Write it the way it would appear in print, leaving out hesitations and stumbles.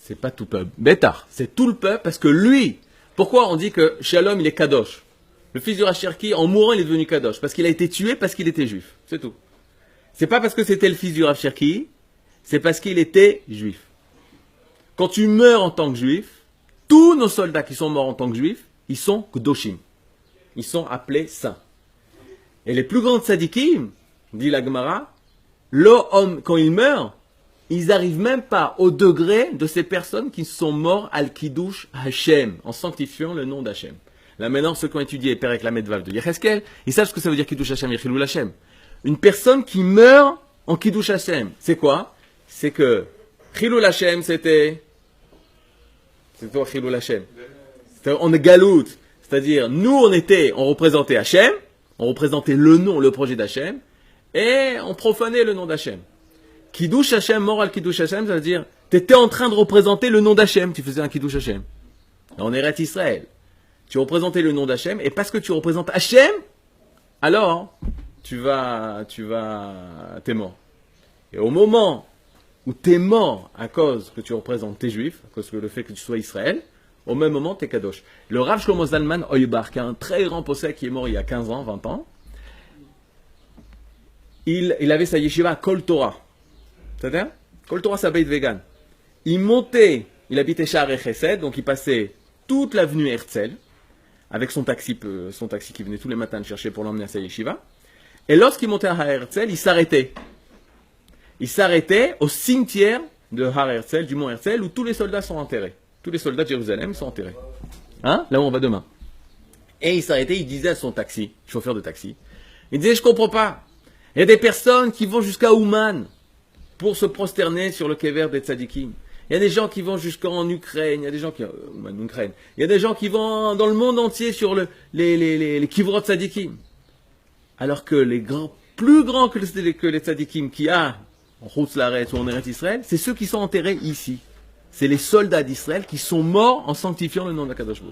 C'est pas tout peuple. Bétar, c'est tout le peuple parce que lui, pourquoi on dit que Shalom il est Kadosh? Le fils du Racherki, en mourant, il est devenu Kadosh. Parce qu'il a été tué, parce qu'il était juif. C'est tout. C'est pas parce que c'était le fils du Rav Cherki, c'est parce qu'il était juif. Quand tu meurs en tant que juif, tous nos soldats qui sont morts en tant que juifs, ils sont Kdoshim. Ils sont appelés saints. Et les plus grands tzadikim, dit la Gemara, l'homme, quand ils meurent, ils n'arrivent même pas au degré de ces personnes qui sont morts al Kiddush Hashem, en sanctifiant le nom d'Hashem. Là maintenant, ceux qui ont étudié Perek Lamed Vav de Yecheskel, ils savent ce que ça veut dire Kiddush Hashem et Chilul Hashem. Une personne qui meurt en Kiddush Hashem, c'est quoi? C'est que Chilul Hashem, c'était quoi Chilul Hashem? On est galout, c'est-à-dire nous on représentait Hashem, on représentait le nom, le projet d'Hashem, et on profanait le nom d'Hashem. Kiddush Hashem, mort al Kiddush Hashem, ça veut dire tu étais en train de représenter le nom d'Hashem, tu faisais un Kiddush Hashem. On est Israël. Tu représentais le nom d'Hachem, et parce que tu représentes Hachem, alors t'es mort. Et au moment où t'es mort à cause que tu représentes tes juifs, à cause que le fait que tu sois Israël, au même moment t'es Kadosh. Le Rav Shlomo Zalman Oybar, qui est un très grand possède qui est mort il y a 15 ans, 20 ans, il avait sa yeshiva à Kol Torah. C'est-à-dire Kol Torah, c'est à Beit Vegan. Il habitait Sha'arei Chesed, donc il passait toute l'avenue Herzl, avec son taxi qui venait tous les matins le chercher pour l'emmener à sa yeshiva. Et lorsqu'il montait à Har Herzl, il s'arrêtait. Il s'arrêtait au cimetière de Har Herzl, du mont Herzl, où tous les soldats sont enterrés. Tous les soldats de Jérusalem sont enterrés. Hein? Là où on va demain. Et il s'arrêtait, il disait à son taxi, chauffeur de taxi, il disait, je comprends pas. Il y a des personnes qui vont jusqu'à Ouman pour se prosterner sur le kever des tzadikim. Il y a des gens qui vont jusqu'en Ukraine, il y a des gens qui vont dans le monde entier sur les kivrot tzadikim. Alors que plus grands que les tzadikim qu'il y a en Chutz Laaretz ou en Eretz Israël, c'est ceux qui sont enterrés ici. C'est les soldats d'Israël qui sont morts en sanctifiant le nom d'Akadosh Baruch Hu.